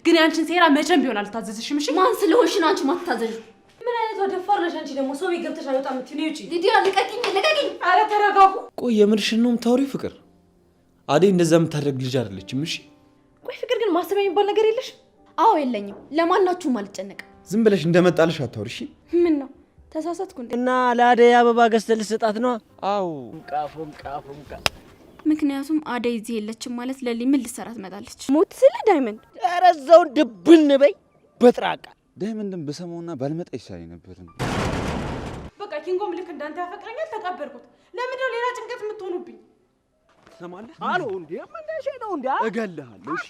ግን ያንቺን ሴራ መቼም ቢሆን አልታዘዝሽም እሺ ማን ስለሆንሽ ነው አንቺ ማትታዘዥ ምን አይነት ወደፋር ነሽ አንቺ ደግሞ ሰው ይገብተሽ አይወጣም ትኔ እጪ ዲዲያ ልቀቂኝ አረ ተረጋጉ ቆይ የምርሽን ነው የምታወሪው ፍቅር አደይ እንደዛ የምታደርግ ልጅ አይደለችም እሺ ቆይ ፍቅር ግን ማሰብ የሚባል ነገር የለሽ አዎ የለኝም ለማናችሁም አልጨነቅም ዝም ብለሽ እንደመጣልሽ አታውሪ እሺ ምን ነው ተሳሳትኩ እንዴ እና ለአደይ አበባ ገዝተህ ልትሰጣት ነው አው ቃፉም ምክንያቱም አደይ እዚህ የለችም ማለት ለሊ ምን ልትሰራ ትመጣለች ሞት ስለ ዳይመንድ ያረዛው ድብን በይ በጥራቃ ዳይመንድን በሰሞኑና ባልመጣ ይሻለኝ ነበር በቃ ኪንጎም ልክ እንዳንተ ያፈቅረኛል ተቀበልኩት ለምን ነው ሌላ ጭንቀት የምትሆኑብኝ ሰማለህ አሎ እንዴ ምንሽ ነው እንዴ እገልሃለሁ እሺ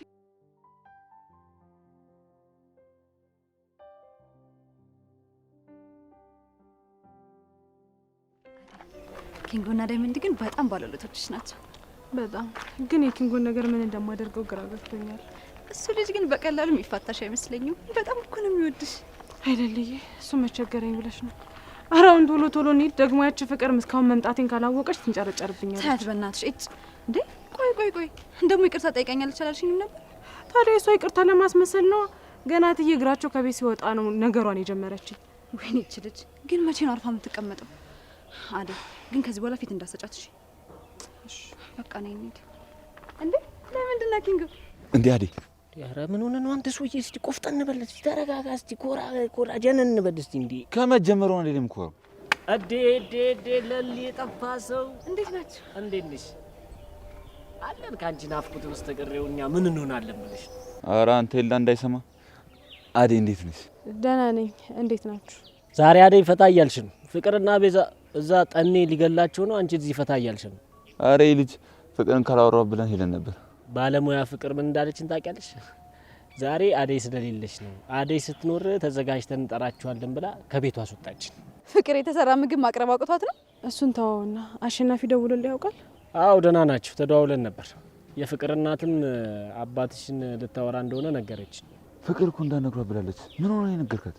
ኪንጎና ዳይመንድ ግን በጣም ባለውለቶችሽ ናቸው በጣም ግን የኪንጎን ነገር ምን እንደማደርገው ግራ ገብቶኛል እሱ ልጅ ግን በቀላሉ የሚፋታሽ አይመስለኝም በጣም እኮ ነው የሚወድሽ አይደልዬ እሱ መቸገረኝ ብለሽ ነው አራውን ቶሎ እንሂድ ደግሞ ያቺ ፍቅር እስካሁን መምጣቴን ካላወቀች ትንጨረጨርብኛለች ታያት በእናትሽ እጭ እንዴ ቆይ ደግሞ ይቅርታ ጠይቃኛለች አላልሽኝም ነበር ታዲያ እሷ ይቅርታ ለማስመሰል ነው ገና ትዬ እግራቸው ከቤት ሲወጣ ነው ነገሯን የጀመረችኝ ወይኔ እቺ ልጅ ግን መቼ ነው አርፋ የምትቀመጠው አደይ ግን ከዚህ በኋላ ፊት እንዳሰጫት እሺ በቃ ነኝ እንዴ እንዴ ለምንድን ነው ኪንጎ እንዴ አደይ ያረ ምን ሆነ ነው አንተ ሰውዬ እስቲ ቆፍጠን በል እስቲ ተረጋጋ እስቲ ኮራ ጀነን በል እስቲ እንዴ ከመጀመሩ ነው ለለም ኮራ አዴ ለሊ ጠፋ ሰው እንዴት ናችሁ እንዴት ነሽ አለን ካንቺ ናፍቁት በስተቀረውኛ ምን እንሆናለን ብለሽ ኧረ አንተ ይላ እንዳይሰማ አደይ እንዴት ነሽ ደህና ነኝ እንዴት ናችሁ ዛሬ አደይ ፈታ እያልሽ ነው ፍቅርና ቤዛ እዛ ጠኔ ሊገላቸው ነው አንቺ እዚህ ፈታ እያልሽ ነው ኧረ ልጅ ፍቅርን ካላወራው ብለን ሄደን ነበር ባለሙያ ፍቅር ምን እንዳለችን ታውቂያለሽ ዛሬ አደይ ስለሌለሽ ነው አደይ ስትኖር ተዘጋጅተን እንጠራችኋለን ብላ ከቤቷ አስወጣችን ፍቅር የተሰራ ምግብ ማቅረብ አቅቷት ነው እሱን ተወውና አሸናፊ ደውሎልኝ ያውቃል አው ደህና ናችሁ ተደዋውለን ነበር የፍቅር እናትም አባትሽን ልታወራ እንደሆነ ነገረች ፍቅር እኮ እንዳነግሯ ብላለች ምን ሆነ የነገርካት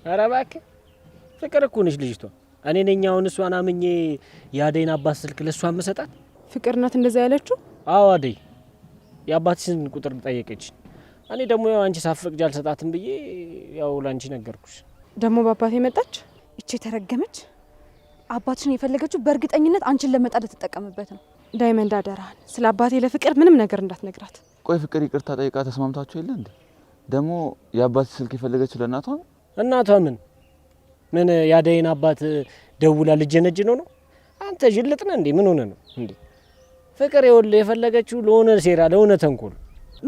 ኧረ እባክህ ፍቅር እኮ ነሽ ልጅቷ እኔ ነኝ አሁን እሷን አምኜ የአደይን አባት ስልክ ለሷ መሰጣት ፍቅር ናት እንደዛ ያለችው አዎ አደይ የአባትሽን ቁጥር ጠየቀች እኔ ደግሞ ያው አንቺ ሳፍቅጅ አልሰጣትም ብዬ ያው ላንቺ ነገርኩሽ ደግሞ በአባቴ መጣች እቺ ተረገመች አባትሽን የፈለገችው በእርግጠኝነት አንቺን ለመጣድ ተጠቀመበት ነው ዳይመንድ አደራህን ስለ አባቴ ለፍቅር ምንም ነገር እንዳትነግራት ቆይ ፍቅር ይቅርታ ጠይቃ ተስማምታችሁ የለ እንዴ ደግሞ የአባትሽ ስልክ የፈለገችው ለእናቷ ነው እናቷ ምን ያደይን አባት ደውላ ልጅነጅ ነው አንተ ጅልጥ ነህ እንዴ ምን ሆነ ነው እንዴ ፍቅር ይኸውልህ የፈለገችው ለሆነ ሴራ ለሆነ ተንኮል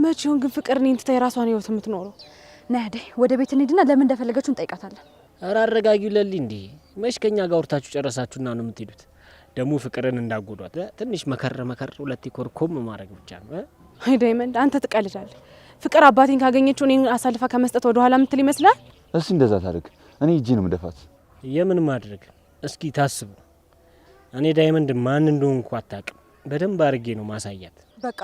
መቼውን ግን ፍቅር እኔን ትታ የራሷን ህይወት የምትኖረው ነይ አደይ ወደ ቤት እንሂድና ለምን እንደፈለገችው እንጠይቃታለን ኧረ አረጋጊው ለሊ እንዴ መች ከኛ ጋር ወርታችሁ ጨረሳችሁና ነው የምትሄዱት ደግሞ ፍቅርን እንዳጎዷት ትንሽ መከር ሁለት ኮርኮም ማድረግ ብቻ ነው አይ ዳይመንድ አንተ ትቀልዳለህ ፍቅር አባቴን ካገኘችው እኔን አሳልፋ ከመስጠት ወደ ኋላ የምትል ይመስላል እሺ እንደዛ ታደርግ እኔ እጄ ነው መደፋት የምን ማድረግ እስኪ ታስቡ እኔ ዳይመንድ ማን እንደሆንኩ አታውቅም በደንብ አድርጌ ነው ማሳያት በቃ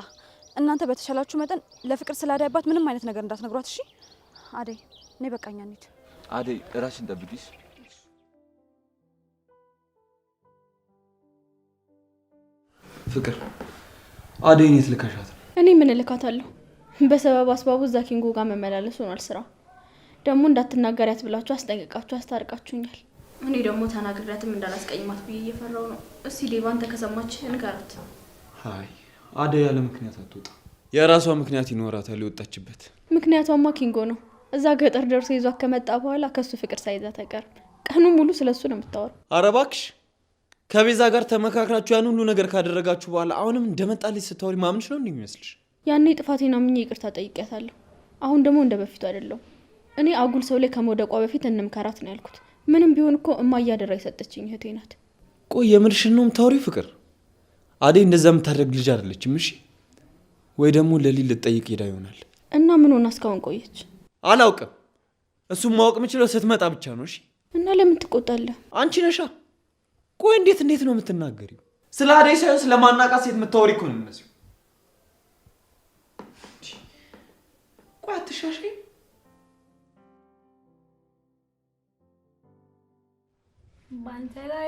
እናንተ በተሻላችሁ መጠን ለፍቅር ስላዳይ አባት ምንም አይነት ነገር እንዳትነግሯት እሺ አደይ ነይ በቃኛ እንሂድ አደይ ራስሽን ጠብቂሽ ፍቅር አደይን የት ልከሻት እኔ ምን ልካታለሁ በሰበብ አስባቡ እዛ ኪንጎ ጋር መመላለስ ሆኗል ስራ ደግሞ እንዳትናገሪያት ብላችሁ አስጠንቅቃችሁ አስታርቃችሁኛል እኔ ደግሞ ተናግሬያትም እንዳላስቀይማት ብዬ እየፈራው ነው እስቲ ሌባን ተከሰማች እንጋራት አይ አደይ ያለ ምክንያት አትወጣ የራሷ ምክንያት ይኖራታል የወጣችበት ምክንያቷማ ኪንጎ ነው እዛ ገጠር ደርሶ ይዟት ከመጣ በኋላ ከሱ ፍቅር ሳይዛት አይቀርም ቀኑን ሙሉ ስለሱ ነው የምታወራው ኧረ እባክሽ ከቤዛ ጋር ተመካክራችሁ ያን ሁሉ ነገር ካደረጋችሁ በኋላ አሁንም እንደመጣልሽ ስታወሪ ማምንሽ ነው እንደሚመስልሽ ያኔ ጥፋቴን አምኜ ይቅርታ ጠይቄያታለሁ አሁን ደግሞ እንደበፊቱ አይደለም እኔ አጉል ሰው ላይ ከመውደቋ በፊት እንምከራት ነው ያልኩት ምንም ቢሆን እኮ እማያደራ የሰጠችኝ እህቴ ናት ቆይ የምርሽን ነው የምታወሪው ፍቅር አደይ እንደዛ የምታደርግ ልጅ አይደለችም እሺ ወይ ደግሞ ለሊል ልትጠይቅ ሄዳ ይሆናል እና ምን ሆና እስካሁን ቆየች አላውቅም እሱም ማወቅ የምችለው ስትመጣ ብቻ ነው እሺ እና ለምን ትቆጣለህ አንቺ ነሻ ቆይ እንዴት ነው የምትናገሪው ስለ አደይ ሳይሆን ስለማናቃት ሴት የምታወሪ እኮ ነው የሚመስለው ቆይ አትሻሽኝ ባንተ ላይ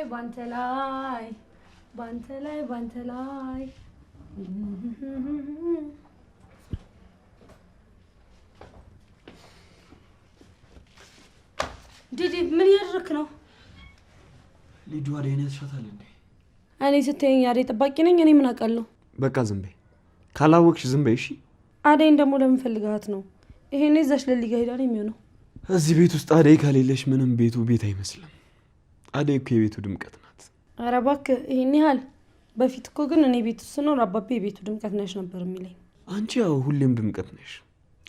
ምን ያደረክ ነው? ሊዱ አደይን ያስሻታል እንዴ? እኔ ስትይኝ አደይ ጠባቂ ነኝ? እኔ ምን አውቃለሁ? በቃ ዝም በይ። ካላወቅሽ ዝም በይ እሺ። አደይን ደግሞ ለምን ፈልጋት ነው? ይሄኔ እዛሽ ለሊጋ ሄዳ ነው የሚሆነው። እዚህ ቤት ውስጥ አደይ ከሌለሽ ምንም ቤቱ ቤት አይመስልም። አደይ እኮ የቤቱ ድምቀት ናት። ኧረ እባክህ ይሄን ያህል። በፊት እኮ ግን እኔ ቤት ውስጥ ስኖር አባቤ የቤቱ ድምቀት ነሽ ነበር የሚለኝ። አንቺ ያው ሁሌም ድምቀት ነሽ።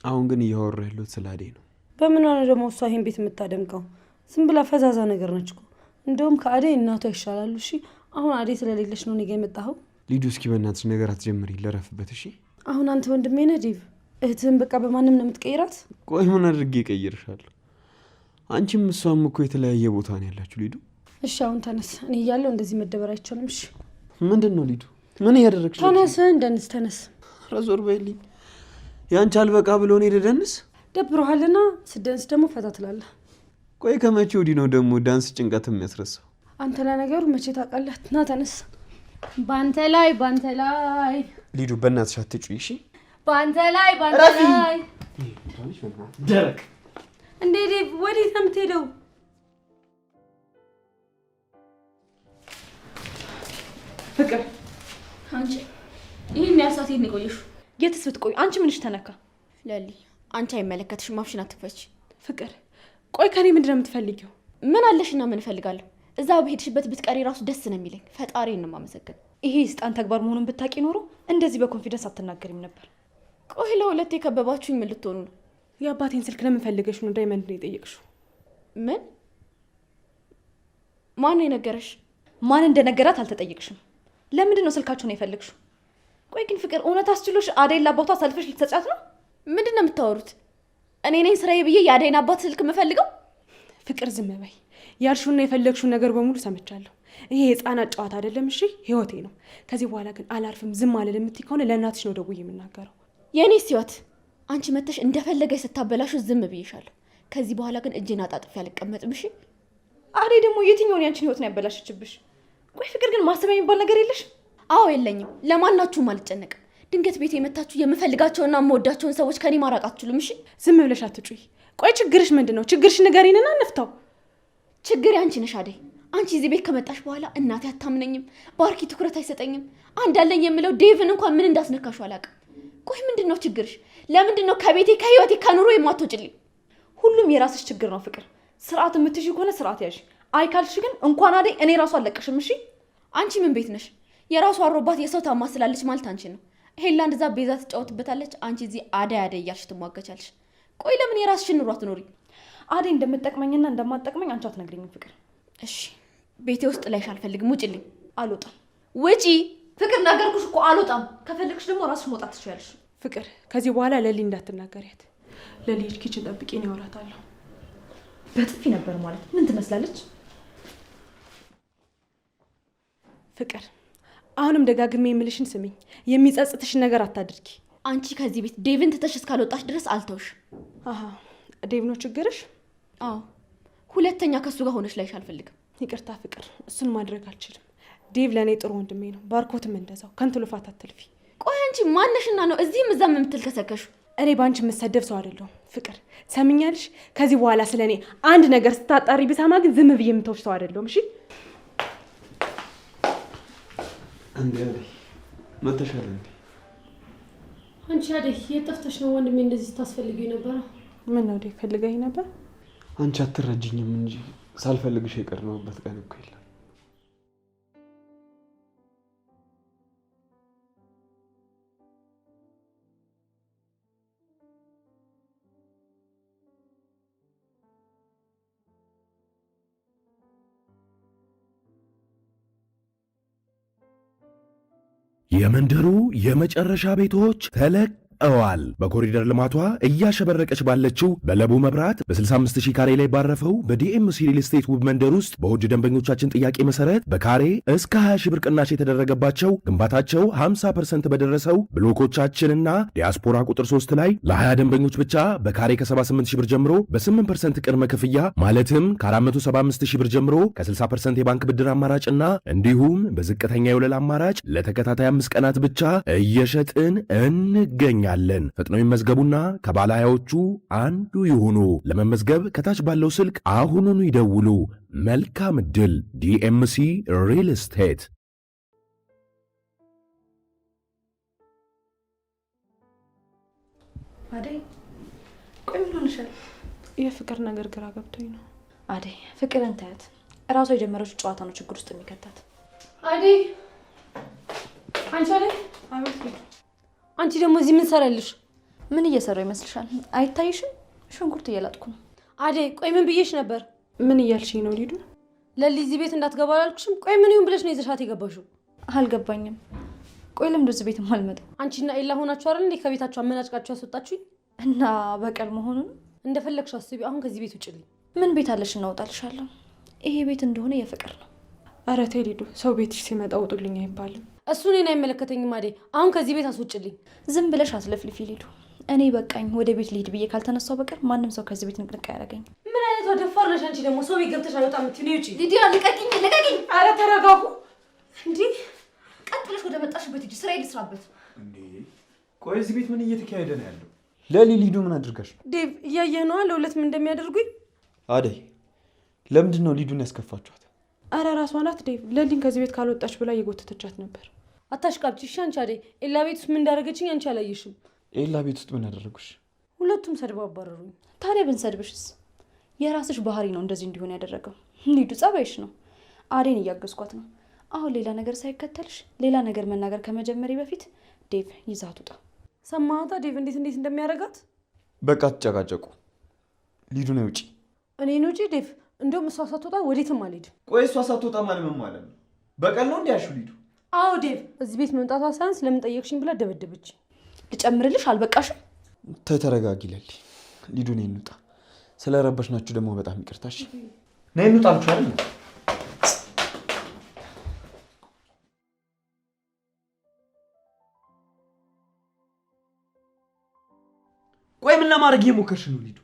አሁን ግን እያወራሁ ያለሁት ስለ አደይ ነው። በምን ሆነ ደግሞ እሷ ይሄን ቤት የምታደምቀው? ዝም ብላ ፈዛዛ ነገር ነች እኮ። እንደውም ከአደይ እናቷ ይሻላሉ። እሺ አሁን አደይ ስለሌለሽ ነው እኔ ጋ የመጣኸው? ሊዱ እስኪ በእናትሽ ነገር አትጀምሪ፣ ልረፍበት እሺ። አሁን አንተ ወንድሜ ነህ ዴቭ። እህትህን በቃ በማንም ነው የምትቀይራት? ቆይ ምን አድርጌ እቀይርሻለሁ? አንቺም እሷም እኮ የተለያየ ቦታ ነው ያላችሁ ሊዱ። እሺ አሁን ተነስ። እኔ እያለሁ እንደዚህ መደበር አይቻልም። እሺ ምንድን ነው ሊዱ? ምን እያደረግሽ? ተነስ እንደንስ ተነስ። ረዞር በይልኝ። ያንቺ አልበቃ ብሎ እኔ ልደንስ? ደብሮሃልና ስደንስ ደግሞ ፈታ ትላለህ። ቆይ ከመቼ ወዲህ ነው ደግሞ ዳንስ ጭንቀት የሚያስረሳው? አንተ ለነገሩ መቼ ታውቃለህ? ና ተነስ። ባንተ ላይ ሊዱ በእናትሽ አትጩይ እሺ። ባንተ ላይ ደረቅ እንዴ ዴቭ፣ ወዴት ነው የምትሄደው? ፍቅር አንቺ ይሄን ያሳት የት ነው የቆየሽው? የትስ ብትቆይ አንቺ ምንሽ ተነካ? ለሊ አንቺ አይመለከትሽም። አፍሽን አትክፈች። ፍቅር ቆይ ከኔ ምንድን ነው የምትፈልጊው? ምን አለሽና ምን እፈልጋለሁ? እዛ በሄድሽበት ብትቀሪ ራሱ ደስ ነው የሚለኝ። ፈጣሪን ነው የማመሰግን። ይሄ የስጣን ተግባር መሆኑን ብታቂ ኖሮ እንደዚህ በኮንፊደንስ አትናገሪም ነበር። ቆይ ለሁለት የከበባችሁኝ ምን ልትሆኑ ነው? የአባቴን ስልክ ለምን ፈልገሽ ነው ዳይመንድ ነው የጠየቅሽው? ምን? ማን የነገረሽ? ማን እንደነገራት አልተጠየቅሽም። ለምንድን ነው ስልካችሁን የፈለግሽው? ቆይ ግን ፍቅር እውነት አስችሎሽ አደይን ለአባቷ አሳልፈሽ ልትሰጫት ነው? ምንድን ነው የምታወሩት? እኔ ነኝ ስራዬ ብዬ የአደይን አባት ስልክ የምፈልገው? ፍቅር ዝም በይ። ያልሽውና የፈለግሽውን ነገር በሙሉ ሰምቻለሁ። ይሄ የህፃናት ጨዋታ አይደለም እሺ፣ ህይወቴ ነው። ከዚህ በኋላ ግን አላርፍም፣ ዝም አልል የምትይ ከሆነ ለእናትሽ ነው ደውዬ የምናገረው። የኔስ ህይወት አንቺ መተሽ እንደፈለገሽ ስታበላሹ ዝም ብዬሻለሁ። ከዚህ በኋላ ግን እጄን አጣጥፌ አልቀመጥም እሺ። አደይ ደግሞ የትኛውን ያንቺን ህይወት ነው ያበላሸችብሽ? ቆይ ፍቅር ግን ማሰብ የሚባል ነገር የለሽ? አዎ የለኝም። ለማናችሁም አልጨነቅም። ድንገት ቤት የመታችሁ የምፈልጋቸውና የምወዳቸውን ሰዎች ከኔ ማራቅ አትችሉም እሺ። ዝም ብለሽ አትጩይ። ቆይ ችግርሽ ምንድን ነው? ችግርሽ ንገሪንና እንፍታው። ችግር አንቺ ነሽ አደይ። አንቺ እዚህ ቤት ከመጣሽ በኋላ እናቴ አታምነኝም፣ ባርኪ ትኩረት አይሰጠኝም። አንድ አለኝ የምለው ዴቭን እንኳን ምን እንዳስነካሹ አላውቅም። ቆይ ምንድን ነው ችግርሽ? ለምንድን ነው ከቤቴ ከህይወቴ ከኑሮ የማትወጭልኝ? ሁሉም የራስሽ ችግር ነው ፍቅር። ስርዓት የምትይዥ ከሆነ ስርዓት ያዥ። አይካልሽ ግን እንኳን አደይ እኔ ራሱ አለቀሽም እሺ። አንቺ ምን ቤት ነሽ? የራሱ አሮባት የሰው ታማስላለች ማለት አንቺ ነው። ሄላ እንደዛ ቤዛ ትጫወትበታለች፣ አንቺ እዚህ አደይ አደይ እያልሽ ትሟገቻለሽ። ቆይ ለምን የራስሽን ኑሮ አትኖሪ? አደይ እንደምትጠቅመኝና እንደማትጠቅመኝ አንቺ አትነግሪኝም ፍቅር። እሺ ቤቴ ውስጥ ላይሽ አልፈልግም፣ ውጭልኝ። አልወጣም። ውጪ። ፍቅር ነገርኩሽ እኮ አልወጣም። ከፈለግሽ ደግሞ ራስሽ መውጣት ትችያለሽ። ፍቅር ከዚህ በኋላ ለሊ እንዳትናገሪያት። ለሊ ኪችን ጠብቂኝ፣ ያወራታለሁ። በጥፊ ነበር ማለት ምን ትመስላለች? ፍቅር አሁንም ደጋግሜ የምልሽን ስሚኝ። የሚጸጽትሽን ነገር አታድርጊ። አንቺ ከዚህ ቤት ዴቭን ትተሽ እስካልወጣሽ ድረስ አልተውሽ። አሃ ዴቭ ነው ችግርሽ? አዎ ሁለተኛ ከሱ ጋር ሆነሽ ላይሽ አልፈልግም። ይቅርታ ፍቅር፣ እሱን ማድረግ አልችልም። ዴቭ ለእኔ ጥሩ ወንድሜ ነው። ባርኮትም እንደዛው። ከንቱ ልፋት አትልፊ። ቆይ አንቺ ማነሽና ነው እዚህም እዛም የምትልከሰከሹ? እኔ በአንቺ የምሰደብ ሰው አይደለሁም ፍቅር፣ ሰምኛልሽ? ከዚህ በኋላ ስለ እኔ አንድ ነገር ስታጣሪ ብሰማ ግን ዝም ብዬ የምተውሽ ሰው አይደለሁም እሺ? እንዴ አደይ መተሻለ እንዴ? አንቺ አደይ የት ጠፍተሽ ነው? ወንድሜ እንደዚህ ስታስፈልጊው ነበር። ምን ነው ዴቭ ፈልገኝ ነበር? አንቺ አትረጅኝም እንጂ ሳልፈልግሽ የቀረበበት ቀን እኮ የለም። የመንደሩ የመጨረሻ ቤቶች ተለቀዋል። በኮሪደር ልማቷ እያሸበረቀች ባለችው በለቡ መብራት በ65000 ካሬ ላይ ባረፈው በዲኤምሲ ሪል ስቴት ውብ መንደር ውስጥ በውድ ደንበኞቻችን ጥያቄ መሰረት በካሬ እስከ 20,000 ብር ቅናሽ የተደረገባቸው ግንባታቸው 50% በደረሰው ብሎኮቻችንና ዲያስፖራ ቁጥር 3 ላይ ለ20 ደንበኞች ብቻ በካሬ ከ78000 ብር ጀምሮ በ8% ቅድመ ክፍያ ማለትም ከ475000 ብር ጀምሮ ከ60% የባንክ ብድር አማራጭና እንዲሁም በዝቅተኛ የወለል አማራጭ ለተከታታይ 5 ቀናት ብቻ እየሸጥን እንገኛለን። እንገኛለን። ፈጥነው ይመዝገቡና ከባለሃያዎቹ አንዱ ይሁኑ። ለመመዝገብ ከታች ባለው ስልክ አሁኑኑ ይደውሉ። መልካም ዕድል። ዲኤምሲ ሪል ስቴት። አደይ ቆይ ምን ሆነሻል? የፍቅር ነገር ግራ ገብቶኝ ነው። አደይ ፍቅርን ታያት። እራሷ የጀመረችው ጨዋታ ነው ችግር ውስጥ የሚከታት። አደይ አንቺ አደይ፣ አንቺ ደግሞ እዚህ ምን ሰራልሽ? ምን እየሰራው ይመስልሻል? አይታይሽም? ሽንኩርት እየላጥኩ ነው። አደይ ቆይ ምን ብዬሽ ነበር? ምን እያልሽኝ ነው ሊዱ? ለሊ እዚህ ቤት እንዳትገባ አላልኩሽም? ቆይ ምን ይሁን ብለሽ ነው ይዘሻት የገባሽው? አልገባኝም። ቆይ ለምን እዚህ ቤት ማልመጣ? አንቺና ኤላ ሆናችሁ አይደል እንዴ ከቤታችሁ አመናጭቃችሁ ያስወጣችሁኝ? እና በቀል መሆኑን እንደፈለግሽ አስቢ። አሁን ከዚህ ቤት ውጭልኝ። ምን ቤት አለሽ? እናውጣልሻለሁ። ይሄ ቤት እንደሆነ የፍቅር ነው። ኧረ ተይ ሊዱ፣ ሰው ቤትሽ ሲመጣ ውጡልኝ አይባልም። እሱ እኔን አይመለከተኝም። አደይ አሁን ከዚህ ቤት አስወጭልኝ። ዝም ብለሽ አስለፍልፊ ሊዱ። እኔ በቃኝ ወደ ቤት ልሂድ ብዬ ካልተነሳው በቀር ማንም ሰው ከዚህ ቤት ንቅንቅ አያደርገኝ። ምን አይነቷ ደፋር ነሽ አንቺ! ደግሞ ሰው ቤት ገብተሽ አልወጣም የምትይው ውጪ። ሊዲያ ልቀቂኝ፣ ልቀቂኝ! ኧረ ተረጋጉ እንዴ! ቀጥ ብለሽ ወደ መጣሽበት ሂጂ፣ ስራ ልስራበት። እንዴ ቆይ እዚህ ቤት ምን እየተካሄደ ነው ያለው? ለሊ ሊዱ ምን አድርጋሽ ነው? ዴቭ እያየህ ነዋ ለሁለት ምን እንደሚያደርጉኝ። አደይ ለምንድን ነው ሊዱን ያስከፋችኋት? አረ ራሷ ናት ዴቭ። ለሊን ከዚህ ቤት ካልወጣች ብላ እየጎተተቻት ነበር። አታሽቃብጪ እሺ። አንቺ አደይ ኤላ ቤት ውስጥ ምን እንዳደረገችኝ አንቺ አላየሽም? ኤላ ቤት ውስጥ ምን አደረጉሽ? ሁለቱም ሰድበው አባረሩኝ። ታዲያ ብንሰድብሽስ? የራስሽ ባህሪ ነው እንደዚህ እንዲሆን ያደረገው። ሊዱ ጸባይሽ ነው። አደይን እያገዝኳት ነው። አሁን ሌላ ነገር ሳይከተልሽ ሌላ ነገር መናገር ከመጀመሪ በፊት ዴቭ ይዛት ውጣ። ሰማሃታ ዴቭ እንዴት እንደሚያደርጋት። በቃ ትጨቃጨቁ። ሊዱ ነው ውጪ። እኔ ነው ውጪ ዴቭ። እንደውም እሷ ሳትወጣ ወዴትም አልሄድም። ቆይ እሷ ሳትወጣ ማለት ምን ማለት ነው? በቀል ነው እንዲያሹ ሊዱ? አዎ ዴቭ፣ እዚህ ቤት መምጣቷ ሳያንስ ለምን ጠየቅሽኝ ብላ ደበደበች። ልጨምርልሽ? አልበቃሽም? ተረጋጊ ለሊ። ሊዱ ነይ እንውጣ። ስለረበሽናችሁ ደግሞ በጣም ይቅርታሽ። ነይ እንውጣ አልኩሽ አይደል? ቆይ ምን ለማድረግ እየሞከርሽ ነው ሊዱ?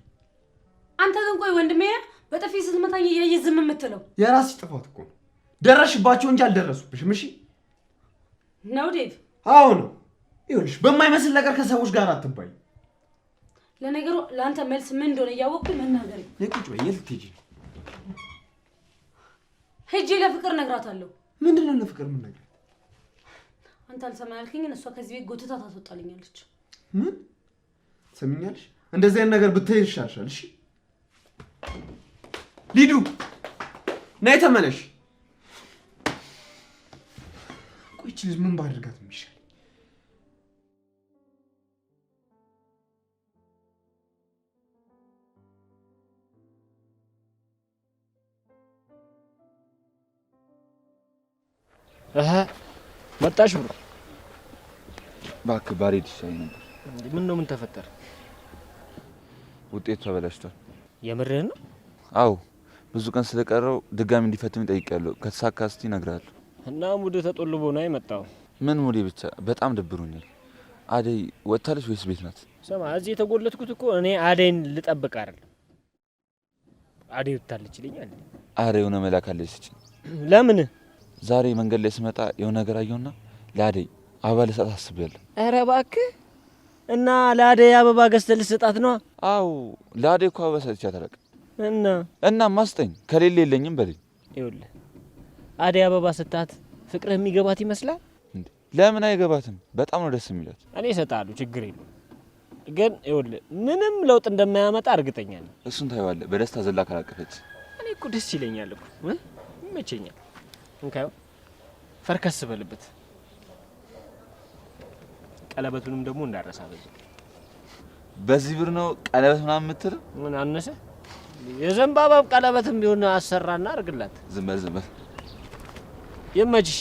አንተ ግን ቆይ ወንድሜ በጥፊ ስትመታኝ እያየህ ዝም የምትለው የራስሽ ጥፋት እኮ ነው። ደረስሽባቸው እንጂ አልደረሱብሽም። እሺ ነው ዴቭ? አዎ ነው። ይኸውልሽ በማይመስል ነገር ከሰዎች ጋር አትባይ። ለነገሩ ለአንተ መልስ ምን እንደሆነ እያወቅኩኝ መናገር። ነይ ቁጭ በይ። የት ልትሄጂ ነው? ሄጄ ለፍቅር እነግራታለሁ። ምንድን ነው ለፍቅር ምን ነገር? አንተ አልሰማ ያልከኝን እሷ ከዚህ ቤት ጎትታ ታስወጣልኛለች። ምን ሰሚኛለሽ? እንደዚህ አይነት ነገር ብትሄድ ይሻልሻል። እሺ ሊዱ ነይ ተመለሽ። ቆይ እቺ ልጅ ምን ባደርጋት ነው የሚሻል? መጣሽ ብሎ እባክህ ባሬድ ይሻለኝ ነበር። ምን ነው ምን ተፈጠረ? ውጤቱ ተበላሽቷል። የምርህን ነው? አዎ ብዙ ቀን ስለቀረው ድጋሚ እንዲፈትም ጠይቄያለሁ። ከተሳካ እስቲ እነግርሃለሁ። እና ሙድ ተጦልቦ ነው የመጣው? ምን ሙዴ ብቻ በጣም ደብሮኛል። አደይ ወጥታለች ወይስ ቤት ናት? ስማ እዚህ የተጎለትኩት እኮ እኔ አደይን ልጠብቅ አይደለም። አደይ ወጥታለች ይለኛል። አረ የሆነ መላክ አለች። ለምን? ዛሬ መንገድ ላይ ስመጣ የሆነ ነገር አየሁና ለአደይ አበባ ልሰጣት አስቤያለሁ። ኧረ እባክህ! እና ለአደይ አበባ ገዝተህ ልትሰጣት ነው? አዎ ለአደይ እኮ አበባ ሰጥቻት አላውቅም። እና ማስጠኝ ከሌለ የለኝም በለኝ። ይኸውልህ አደይ አበባ ስጣት ፍቅርህ የሚገባት ይመስላል እንዴ? ለምን አይገባትም? በጣም ነው ደስ የሚላት። እኔ እሰጥሃለሁ፣ ችግር የለም። ግን ይኸውልህ ምንም ለውጥ እንደማያመጣ እርግጠኛ ነኝ። እሱን ታየዋለህ። በደስታ ዘላ ካላቀፈች እኔ እኮ ደስ ይለኛል እኮ ይመቸኛል። እንካዩ ፈርከስ በልበት። ቀለበቱንም ደግሞ እንዳረሳ በዚህ ብር ነው ቀለበት ምናምን የምትለው? ምን አነሰ? የዘንባባ ቀለበትም ቢሆን አሰራና አርግላት። ዝም በል ዝም በል። ይመችሽ።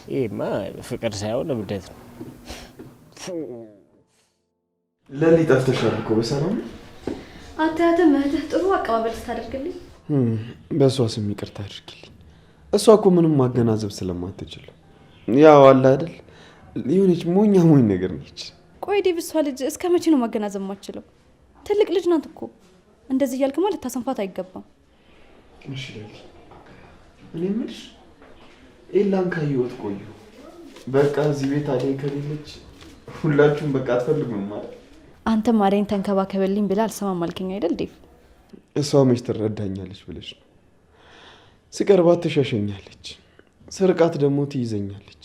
ይሄማ ፍቅር ሳይሆን እብደት ነው። ለሊ ጠፍተሻል እኮ በሰላም አታያትም? እህትህ ጥሩ አቀባበል ስታደርግልኝ በእሷ ስም ይቅርታ አድርጊልኝ። እሷ እኮ ምንም ማገናዘብ ስለማትችል ያው አለ አይደል የሆነች ሞኝ ነገር ነች። ቆይ ዴቭ፣ እሷ ልጅ እስከ መቼ ነው ማገናዘብ ማትችለው? ትልቅ ልጅ ናት እኮ። እንደዚህ እያልክ ማለት ታሰንፋት አይገባም። እሺ ለሊ፣ እኔ የምልሽ ኤላን ካየሁት ቆዩ። በቃ እዚህ ቤት አደይ ከሌለች ሁላችሁም በቃ አትፈልጉም ማለት። አንተም አደይን ተንከባከበልኝ ብላ አልሰማም አልከኝ አይደል ዴቭ? እሷ መች ትረዳኛለች ብለሽ ነው? ስቀርባት ትሸሸኛለች፣ ስርቃት ደግሞ ትይዘኛለች።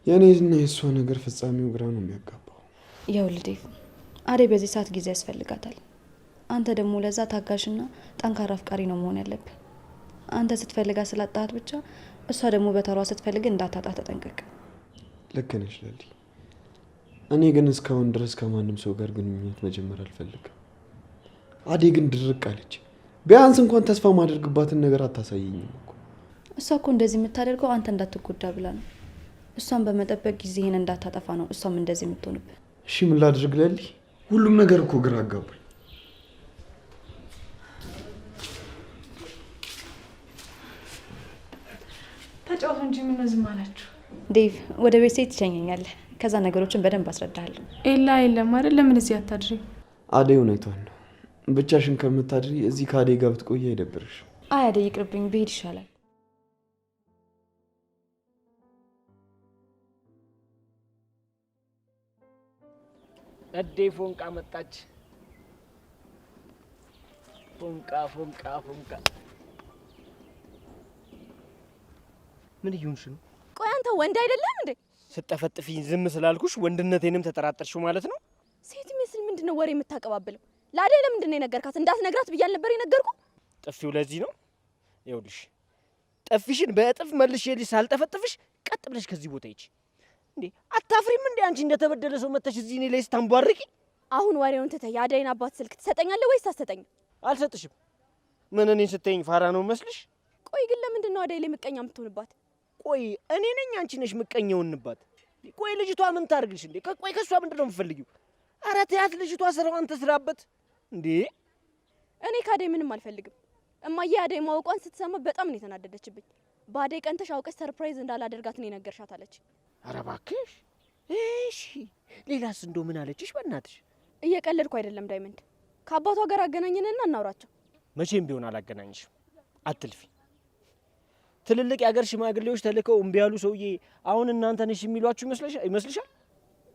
የእኔና የእሷ ነገር ፍጻሜው ግራ ነው የሚያጋባው። ይኸውልህ ዴቭ፣ አደይ በዚህ ሰዓት ጊዜ ያስፈልጋታል። አንተ ደግሞ ለዛ ታጋሽና ጠንካራ አፍቃሪ ነው መሆን ያለብህ። አንተ ስትፈልጋ ስላጣሃት ብቻ እሷ ደግሞ በተሯ ስትፈልግ እንዳታጣ ተጠንቀቅ። ልክ ነሽ ለሊ። እኔ ግን እስካሁን ድረስ ከማንም ሰው ጋር ግንኙነት መጀመር አልፈልግም። አደይ ግን ድርቅ አለች። ቢያንስ እንኳን ተስፋ ማድረግባትን ነገር አታሳየኝም እኮ። እሷ እኮ እንደዚህ የምታደርገው አንተ እንዳትጎዳ ብላ ነው። እሷን በመጠበቅ ጊዜህን እንዳታጠፋ ነው እሷም እንደዚህ የምትሆንብህ። እሺ ምን ላድርግ ለሊ? ሁሉም ነገር እኮ ግራ አጋባኝ። ተጫወቱ እንጂ ምን ዝም አላችሁ? ዴቭ ወደ ቤት ሴት ትሸኘኛለህ። ከዛ ነገሮችን በደንብ አስረዳሃለሁ። ኤላ የለም አይደል? ለምን እዚህ አታድሪ? አደይ እውነቷን ነው። ብቻሽን ከምታድሪ እዚህ ከአደይ ጋር ብትቆይ አይደብርሽ? አይ አደይ ይቅርብኝ፣ ብሄድ ይሻላል። እዴ ፎንቃ መጣች። ፎንቃ ፎንቃ ፎንቃ። ምን እየሆንሽ ነው? ቆይ አንተ ወንድ አይደለም እንዴ? ስጠፈጥፊኝ ዝም ስላልኩሽ ወንድነቴንም ተጠራጠርሽው ማለት ነው? ሴት ይመስል ምንድነው ወሬ የምታቀባብለው? ለአደይ ለምንድን ነው የነገርካት? እንዳትነግራት ብያል ነበር የነገርኩ። ጥፊው ለዚህ ነው። ይኸውልሽ ጥፊሽን በእጥፍ መልሼልሽ ሳልጠፈጥፍሽ ቀጥ ብለሽ ከዚህ ቦታ ሂጂ። እንዴ አታፍሪም እንዴ አንቺ እንደተበደለ ሰው መተሽ እዚህ እኔ ላይ ስታንቧርቂ? አሁን ወሬውን ትተህ የአደይን አባት ስልክ ትሰጠኛለህ ወይስ አትሰጠኝም? አልሰጥሽም። ምን እኔን ስትይኝ ፋራ ነው መስልሽ? ቆይ ግን ለምንድን ነው አደይ ላይ ምቀኛ የምትሆንባት? ቆይ እኔ ነኝ አንቺ ነሽ ምቀኛውንባት? ቆይ ልጅቷ ምን ታርግልሽ እንዴ? ቆይ ከሷ ምንድን ነው የምትፈልጊው? ኧረ ተያት፣ ልጅቷ ስራዋን ትስራበት እንዴ። እኔ ከአደይ ምንም አልፈልግም። እማዬ አደይ ማወቋን ስትሰማ በጣም ነው የተናደደችብኝ። በአደይ ቀንተሽ አውቀሽ ሰርፕራይዝ እንዳላደርጋት ነው የነገርሻት አለች። ኧረ እባክሽ። እሺ ሌላስ እንደው ምን አለችሽ? በእናትሽ እየቀለድኩ አይደለም ዳይመንድ። ከአባቷ ጋር አገናኝንና እናውራቸው። መቼም ቢሆን አላገናኝሽም። አትልፊ። ትልልቅ የአገር ሽማግሌዎች ተልከው እምቢ ያሉ ሰውዬ አሁን እናንተ ነሽ የሚሏችሁ ይመስልሻል?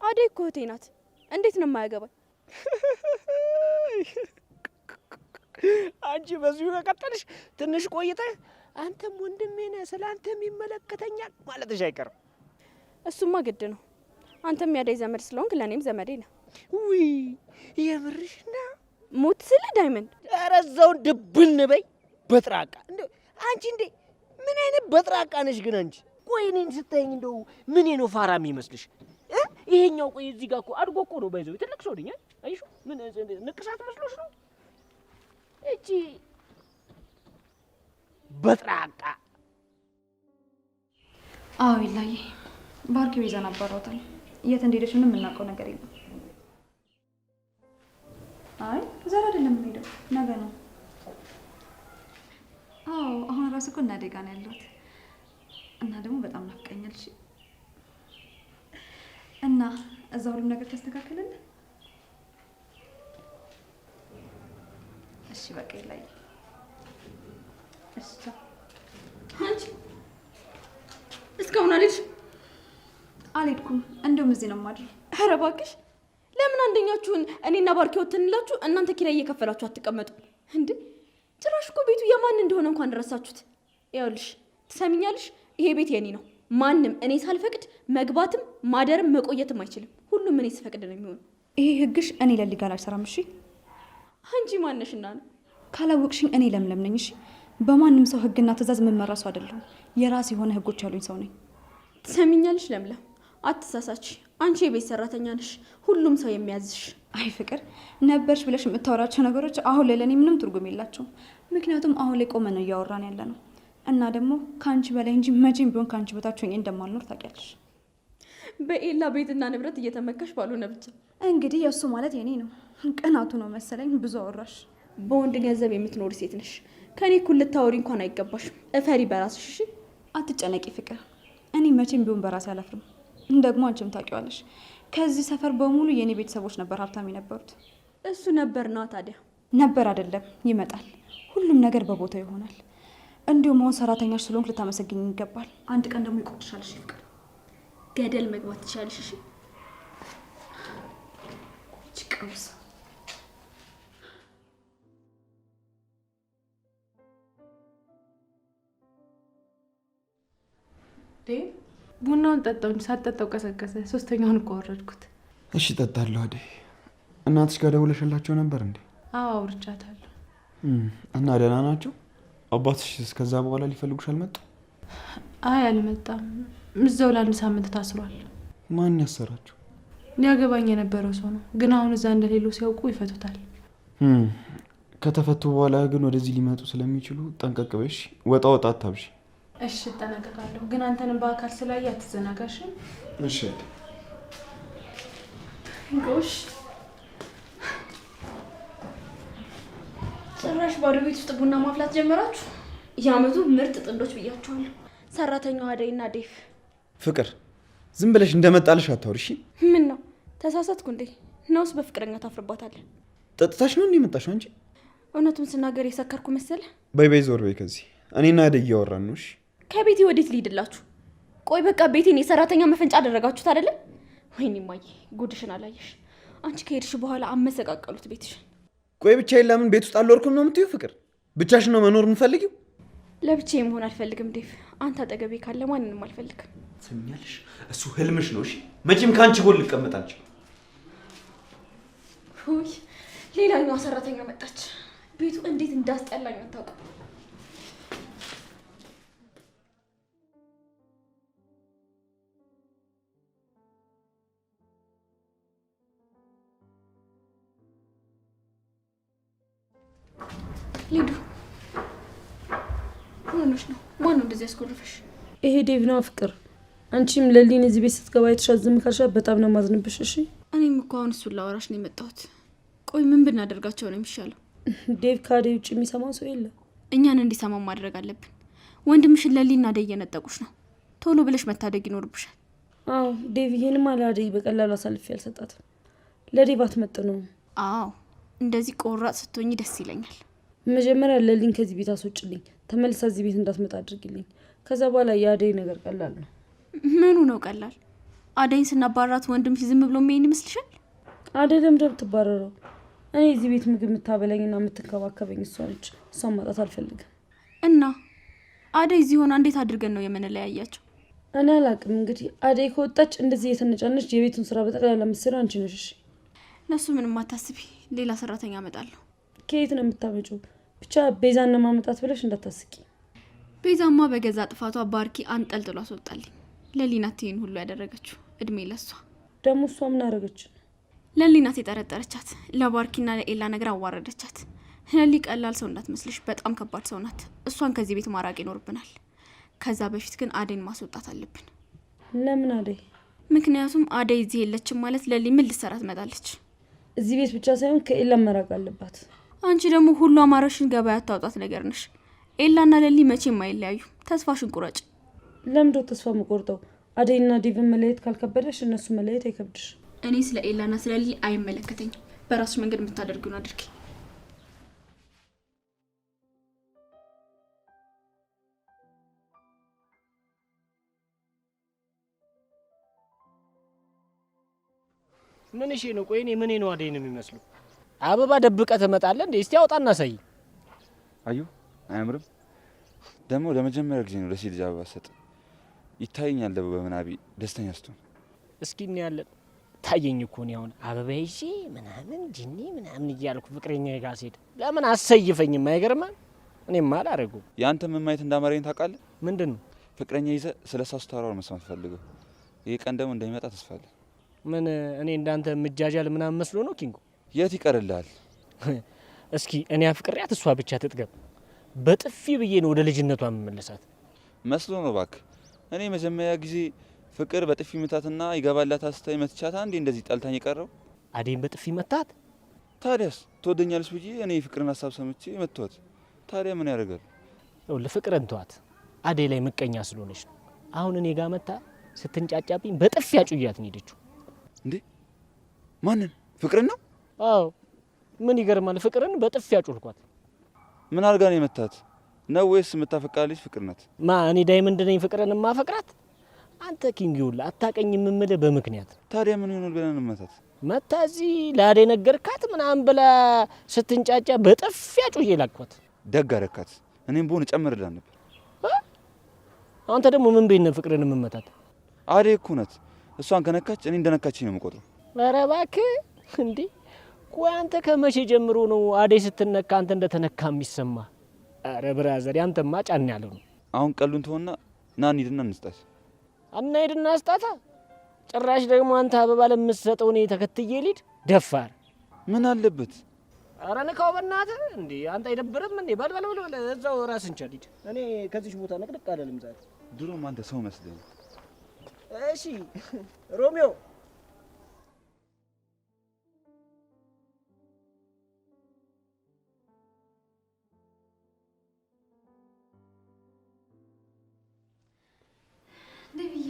አደይ እኮ እህቴ ናት። እንዴት ነው የማያገባኝ? አንቺ በዚሁ ከቀጠልሽ ትንሽ ቆይተህ አንተም ወንድሜ ነህ ስለ አንተም ይመለከተኛል ማለትሽ አይቀርም። እሱማ ግድ ነው። አንተም ያደይ ዘመድ ስለሆንክ ለእኔም ዘመዴ ነህ። ውይ የምርሽ ነው? ሙት ስለ ዳይመንድ። ኧረ እዛውን ድብን በይ በጥራቃ። እንደው አንቺ እንዴ ምን አይነት በጥራቃ ነሽ ግን አንቺ? ቆይ እኔን ስታይኝ እንደው ምን ነው ፋራ የሚመስልሽ? ይሄኛው ቆይ እዚህ ጋር እኮ አድጎ እኮ ነው ባይዘው ትልቅ ሰው ነኝ። አይሹ ምን ንቅሳት መስሎሽ ነው? እቺ በጥራቃ። አዎ ይላይ ባርኪ ይዘን አባራውታል። የት እንደሄደች ምንም የምናውቀው ነገር የለም። አይ ዛሬ አይደለም የምንሄደው፣ ነገ ነው። አዎ አሁን ራስ እኮ እናቴ ጋር ነው ያለሁት እና ደግሞ በጣም ናፍቀኛል። እና እዛ ሁሉም ነገር ተስተካከለልን? እሺ በቃ ይላይ። እሺ አንቺ እስካሁን አልሄድኩም። እንደውም እዚህ ነው የማድረው። ኧረ እባክሽ ለምን አንደኛችሁን እኔና ባርኪ ወጥንላችሁ እናንተ ኪራይ እየከፈላችሁ አትቀመጡ እንዴ? ጭራሽ እኮ ቤቱ የማን እንደሆነ እንኳን ረሳችሁት። ይኸውልሽ ትሰሚኛለሽ፣ ይሄ ቤት የኔ ነው። ማንም እኔ ሳልፈቅድ መግባትም ማደርም መቆየትም አይችልም። ሁሉም እኔ ስፈቅድ ነው የሚሆነው። ይሄ ህግሽ እኔ ለሊ ጋር አልሰራም። እሺ አንቺ ማነሽና ነው? ካላወቅሽኝ እኔ ለምለም ነኝ። እሺ በማንም ሰው ህግና ትእዛዝ የምመራ ሰው አይደለሁም። የራስ የሆነ ህጎች ያሉኝ ሰው ነኝ። ትሰሚኛለሽ ለምለም፣ አትሳሳች። አንቺ የቤት ሰራተኛ ነሽ፣ ሁሉም ሰው የሚያዝሽ። አይ ፍቅር ነበርሽ ብለሽ የምታወራቸው ነገሮች አሁን ላይ ለእኔ ምንም ትርጉም የላቸውም። ምክንያቱም አሁን ላይ ቆመን ነው እያወራን ያለ ነው እና ደግሞ ከአንቺ በላይ እንጂ መቼም ቢሆን ከአንቺ በታች ሆኜ እንደማልኖር ታውቂያለሽ። በኤላ ቤትና ንብረት እየተመካሽ ባልሆነ ብቻ። እንግዲህ የእሱ ማለት የኔ ነው። ቅናቱ ነው መሰለኝ። ብዙ አወራሽ። በወንድ ገንዘብ የምትኖሪ ሴት ነሽ። ከኔ እኩል ልታወሪ እንኳን አይገባሽ። እፈሪ በራስሽ። እሺ አትጨነቂ ፍቅር። እኔ መቼም ቢሆን በራሴ አላፍርም። ደግሞ አንቺም ታውቂዋለሽ፣ ከዚህ ሰፈር በሙሉ የኔ ቤተሰቦች ነበር ሀብታም የነበሩት። እሱ ነበር ነው ታዲያ? ነበር አይደለም፣ ይመጣል። ሁሉም ነገር በቦታው ይሆናል። እንዲሁም አሁን ሰራተኛሽ ስለሆንክ ልታመሰግኝ ይገባል። አንድ ቀን ደግሞ ይቆጭሻል። እሺ ፍቅር፣ ገደል መግባት ትችያለሽ። እሺ ቀውስ። ቡናውን ጠጣው እንጂ ሳትጠጣው ቀሰቀሰ። ሶስተኛውን እኮ አወረድኩት። እሺ እጠጣለሁ። አደይ እናትሽ ጋር ደውለሽላቸው ነበር እንዴ? አዎ አውርቻታለሁ። እና ደህና ናቸው? አባትሽ እስከዛ በኋላ ሊፈልጉሽ አልመጡም? አይ አልመጣም። እዛው ለ1 ሳምንት ታስሯል። ማን ያሰራቸው? ሊያገባኝ የነበረው ሰው ነው፣ ግን አሁን እዛ እንደሌሉ ሲያውቁ ይፈቱታል። ከተፈቱ በኋላ ግን ወደዚህ ሊመጡ ስለሚችሉ ጠንቀቅ በይ። ወጣ ወጣ አታብሺ። እሺ እጠነቀቃለሁ፣ ግን አንተንም በአካል ስላየ አትዘናጋሽ። እሺ ጎሽ ጭራሽ ባዶ ቤት ውስጥ ቡና ማፍላት ጀመራችሁ። የአመቱ ምርጥ ጥንዶች ብያችኋለሁ። ሰራተኛዋ አደይና ዴቭ። ፍቅር ዝም ብለሽ እንደመጣልሽ አታውሪ። ምን ነው ተሳሳትኩ እንዴ? ነውስ በፍቅረኛ ታፍርባታለህ? ጠጥታሽ ነው እንዴ የመጣሽው አንቺ? እውነቱን ስናገር የሰከርኩ መሰለ? በይ በይ ዞር በይ ከዚህ። እኔና አደይ እያወራን ነው። እሺ ከቤቴ ወዴት ልሂድላችሁ? ቆይ በቃ ቤቴን የሰራተኛ መፈንጫ አደረጋችሁት አይደለ? ወይኔ ማዬ ጉድሽን አላየሽ። አንቺ ከሄድሽ በኋላ አመሰቃቀሉት ቤትሽን። ቆይ ብቻዬን ለምን ቤት ውስጥ አልወርኩም ነው የምትይው? ፍቅር ብቻሽን ነው መኖር የምፈልጊው? ለብቻዬ መሆን አልፈልግም ዴቭ። አንተ አጠገቤ ካለ ማንንም አልፈልግም። ትሰሚኛለሽ? እሱ ህልምሽ ነው። እሺ መቼም ከአንቺ ጎን ልቀመጥ አልችልም። ውይ ሌላኛዋ ሰራተኛ መጣች። ቤቱ እንዴት እንዳስጠላኝ አታውቅም። ሊዱ ሆነሽ ነው? ማነው እንደዚህ ያስኮርፈሽ? ይሄ ዴቭ ነው ፍቅር። አንቺም ለሊን እዚህ ቤት ስትገባ የተሻለ ዝም ካልሻት በጣም ነው ማዝንብሽ። እሺ እኔም እኮ አሁን እሱን ላወራሽ ነው የመጣሁት። ቆይ ምን ብናደርጋቸው ነው የሚሻለው? ዴቭ ከአደይ ውጭ የሚሰማው ሰው የለም። እኛን እንዲሰማው ማድረግ አለብን። ወንድምሽን ለሊና አደይ እየነጠቁሽ ነው። ቶሎ ብለሽ መታደግ ይኖርብሻል። አዎ ዴቭ ይሄንማ ለአደይ በቀላሉ አሳልፌ አልሰጣትም። ለዴቭ አትመጥነውም። አዎ እንደዚህ ቆራጥ ስትሆኝ ደስ ይለኛል። መጀመሪያ ለሊን ከዚህ ቤት አስወጭልኝ፣ ተመልሳ እዚህ ቤት እንዳትመጣ አድርግልኝ። ከዛ በኋላ የአደይ ነገር ቀላል ነው። ምኑ ነው ቀላል? አደይን ስናባራት ወንድምሽ ዝም ብሎ የሚሄን ይመስልሻል? አደይ ለምደብ ትባረረው። እኔ እዚህ ቤት ምግብ የምታበላኝና የምትንከባከበኝ እሷ ነች። እሷን ማጣት አልፈልግም። እና አደይ እዚህ ሆና እንዴት አድርገን ነው የምንለያያቸው? እኔ አላቅም። እንግዲህ አደይ ከወጣች እንደዚህ የተነጫነች የቤቱን ስራ በጠቅላላ ምስር አንቺ ነሽ። እሺ ለሱ ምንም አታስቢ፣ ሌላ ሰራተኛ አመጣለሁ። ከየት ነው የምታመጪው? ብቻ ቤዛን ማመጣት ብለሽ እንዳታስቂ። ቤዛማ በገዛ ጥፋቷ ባርኪ አንጠልጥሎ አስወጣልኝ። ለሊናት ይሄን ሁሉ ያደረገችው እድሜ ለሷ። ደግሞ እሷ ምን አደረገች? ለሊናት የጠረጠረቻት ለባርኪና ለኤላ ነገር አዋረደቻት። ለሊ ቀላል ሰው እንዳትመስልሽ፣ በጣም ከባድ ሰው ናት። እሷን ከዚህ ቤት ማራቅ ይኖርብናል። ከዛ በፊት ግን አደይን ማስወጣት አለብን። ለምን አደይ? ምክንያቱም አደይ እዚህ የለችም ማለት ለሊ ምን ልትሰራ ትመጣለች? እዚህ ቤት ብቻ ሳይሆን ከኤላ መራቅ አለባት። አንቺ ደግሞ ሁሉ አማረሽን ገበያ አታውጣት ነገር ነሽ። ኤላና ለሊ መቼም አይለያዩ። ተስፋሽን ቁረጭ። ለምዶ ተስፋ መቆርጠው? አደይና ዴቭን መለየት ካልከበደሽ እነሱ መለየት አይከብድሽ። እኔ ስለ ኤላና ስለ ለሊ አይመለከተኝም። በራስሽ መንገድ የምታደርጊውን አድርጊ። ምን እሺ ነው? ቆይ እኔ ምን ነው አደይ ነው የሚመስለው? አበባ ደብቀ ትመጣለህ እንዴ? እስቲ አውጣና ሳይ። አዩ አያምርም? ደግሞ ለመጀመሪያ ጊዜ ነው ለሴት ልጅ አበባ ሰጥ ይታየኛል። በምናቢ ደስተኛ ስትሆን እስኪ እናያለን። ታየኝ እኮ ነው አሁን አበባ ይዤ ምናምን ጅኒ ምናምን እያልኩ ፍቅረኛ ጋር ስሄድ ለምን አሰይፈኝም? አይገርምም? እኔማ አላረገው። ያንተ ምን ማየት እንዳማረኝ ታውቃለህ? ምንድን ነው? ፍቅረኛ ይዘህ ስለሷ ስታወራው መስማት ፈልገው። ይሄ ቀን ደግሞ እንደሚመጣ ተስፋ አለ። ምን እኔ እንዳንተ ምጃጃል ምናምን መስሎ ነው ኪንጎ? የት ይቀርልሃል? እስኪ እኔ አፍቅሪያት እሷ ብቻ ትጥገብ። በጥፊ ብዬ ነው ወደ ልጅነቷ የምመለሳት መስሎ ነው። እባክህ እኔ መጀመሪያ ጊዜ ፍቅር በጥፊ መታትና ይገባላት አስታይ መትቻታ እንዴ እንደዚህ ጠልታኝ የቀረው። አደይን በጥፊ መታት? ታዲያስ ትወደኛለች ብዬ እኔ ፍቅርን ሀሳብ ሰምቼ መተዋት። ታዲያ ምን ያደርጋል? ለፍቅርን ተዋት። አደይ ላይ ምቀኛ ስለሆነች ነው። አሁን እኔ ጋር መታ ስትንጫጫብኝ በጥፊ አጩያት ነው ሄደችው። እንዴ ማንን? ፍቅርን ነው? አዎ ምን ይገርማል? ፍቅርን በጥፊ አጩልኳት። ምን አድርጋ ነው የመታት ነው? ወይስ የምታፈቅራት ልጅ ፍቅር ናት? ማ እኔ ዳይመንድ ነኝ ፍቅርን ማፈቅራት? አንተ ኪንግ ይውላ አታቀኝም የምልህ በምክንያት። ታዲያ ምን ይሆናል ብለን እንመታት? መታ እዚህ ላዴ ነገርካት ምናምን ብላ ስትንጫጫ በጥፊያ ጩዬ ላኳት። ደግ አደረካት። እኔም ብሆን እጨምርላት ነበር። አንተ ደግሞ ምን ቤት ነው ፍቅርን የምመታት? አዴ እኮ ናት። እሷን ከነካች እኔ እንደነካችኝ ነው የምቆጥረው። ኧረ እባክህ እንዴ! ቆይ አንተ ከመቼ ጀምሮ ነው አዴ ስትነካ አንተ እንደተነካ የሚሰማ? ኧረ ብራዘር ያንተማ ጫን ያለው ነው። አሁን ቀሉን ተወና ና እንሂድና እንስጣት። ሂድና ስጣታ። ጭራሽ ደግሞ አንተ አበባ ለምትሰጠው እኔ ተከትዬ ልሂድ? ደፋር ምን አለበት? ኧረ ንካው በእናትህ እንዴ! አንተ አይደብርም እንዴ? በል እዛው ራስን ቻል ሂድ። እኔ ከዚህ ቦታ ነቅድቅ አለልም ዛሬ። ድሮም አንተ ሰው መስለኝ። እሺ ሮሚዮ ደብዬ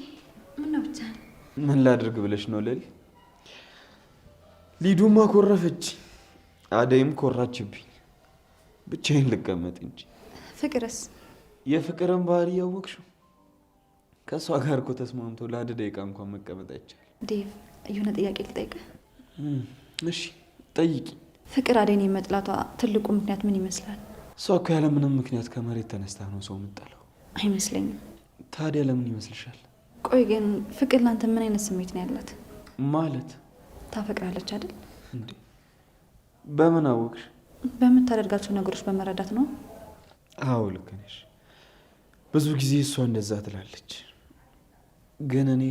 ምነው ብቻ ምን ላድርግ ብለሽ ነው ሌሊ? ሊዱማ ኮረፈች፣ አደይም ኮራችብኝ። ብቻዬን ልቀመጥ እንጂ። ፍቅርስ? የፍቅርን ባህሪ ያወቅሽው? ከእሷ ጋር እኮ ተስማምቶ ለአንድ ደቂቃ እንኳን መቀመጥ አይቻልም። ዴቭ የሆነ ጥያቄ ልጠይቅህ? እሺ ጠይቂ። ፍቅር አደይን የመጥላቷ ትልቁ ምክንያት ምን ይመስላል? እሷ እኮ ያለ ምንም ምክንያት ከመሬት ተነስታ ነው ሰው የምጠላው። አይመስለኝም። ታዲያ ለምን ይመስልሻል? ቆይ ግን ፍቅር ላንተ ምን አይነት ስሜት ነው ያላት? ማለት ታፈቅራለች አይደል እንዴ? በምን አወቅሽ? በምታደርጋቸው ነገሮች በመረዳት ነው። አዎ ልክ ነሽ። ብዙ ጊዜ እሷ እንደዛ ትላለች፣ ግን እኔ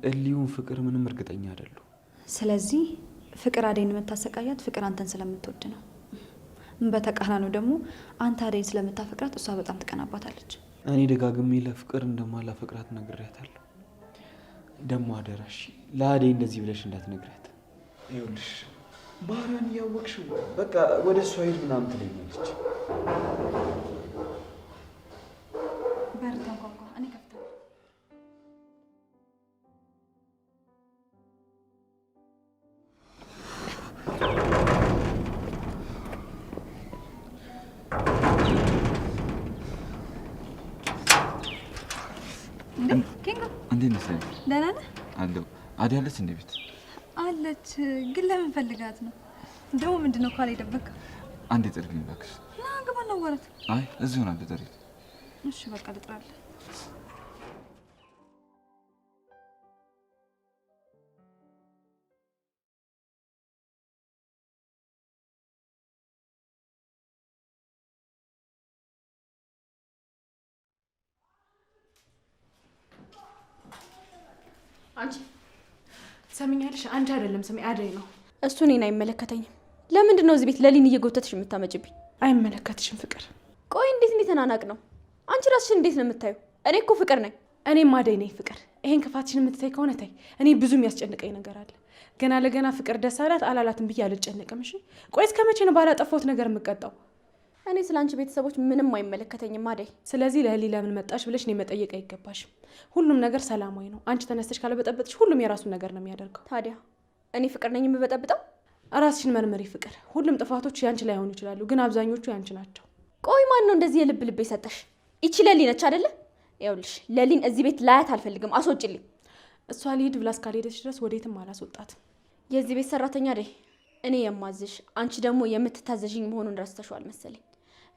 እሊውን ፍቅር ምንም እርግጠኛ አይደለሁ። ስለዚህ ፍቅር አደይን የምታሰቃያት ፍቅር አንተን ስለምትወድ ነው። በተቃራኒው ደግሞ አንተ አደይን ስለምታፈቅራት እሷ በጣም ትቀናባታለች። እኔ ደጋግሜ ለፍቅር እንደማላፈቅራት ነግሬያታለሁ። ደግሞ አደራሽ ለአደይ እንደዚህ ብለሽ እንዳትነግሪያት። ይኸውልሽ ባህሪዋን እያወቅሽው በቃ ወደ እሷ ሄድ ምናምን ትለኛለች። በር ተንኳኳ። እኔ ከፍታለሁ። እንዴት ነሽ? ደህና ነህ? አለሁ። አደይ አለች እንዴ? ቤት አለች። ግን ለምን ፈልጋት ነው ደግሞ? ምንድነው ካለ የደበቀው? አንዴ ጥሪልኝ እባክሽ። ና ግባ እናወራት። አይ እዚሁ ነው አንዴ ጥሪልኝ። እሺ በቃ ልጥራለሁ። አንቺ ሰሚኛለሽ? አንቺ አይደለም ስሜ አደይ ነው። እሱ እኔን አይመለከተኝም። ለምንድን ነው እዚህ ቤት ለሊን እየጎተትሽ የምታመጭብኝ? አይመለከትሽም ፍቅር። ቆይ እንዴት ተናናቅ ነው? አንቺ ራስሽን እንዴት ነው የምታዩ? እኔ እኮ ፍቅር ነኝ። እኔም አደይ ነኝ ፍቅር። ይሄን ክፋትሽን የምትታይ ከሆነ ታይ። እኔ ብዙ የሚያስጨንቀኝ ነገር አለ። ገና ለገና ፍቅር ደስ አላት አላላትም ብዬ አልጨነቅም። እሺ ቆይ እስከ መቼ ነው ባላጠፋሁት ነገር የምቀጣው? እኔ ስለ አንቺ ቤተሰቦች ምንም አይመለከተኝም አደይ። ስለዚህ ለሊ ለምን መጣሽ ብለሽ እኔ መጠየቅ አይገባሽም። ሁሉም ነገር ሰላማዊ ነው። አንቺ ተነስተሽ ካለበጠበጥሽ ሁሉም የራሱን ነገር ነው የሚያደርገው። ታዲያ እኔ ፍቅር ነኝ የምበጠብጠው? ራስሽን መርመሪ ፍቅር። ሁሉም ጥፋቶች ያንቺ ላይሆኑ ይችላሉ፣ ግን አብዛኞቹ ያንቺ ናቸው። ቆይ ማን ነው እንደዚህ የልብ ልብ የሰጠሽ? ይቺ ለሊ ነች አይደለ? ይኸውልሽ ለሊን እዚህ ቤት ላያት አልፈልግም፣ አስወጪልኝ። እሷ ልሂድ ብላ እስካልሄደች ድረስ ወዴትም አላስወጣትም። የዚህ ቤት ሰራተኛ አይደል? እኔ የማዝሽ አንቺ ደግሞ የምትታዘዥኝ መሆኑን ረስተሽዋል መሰለኝ።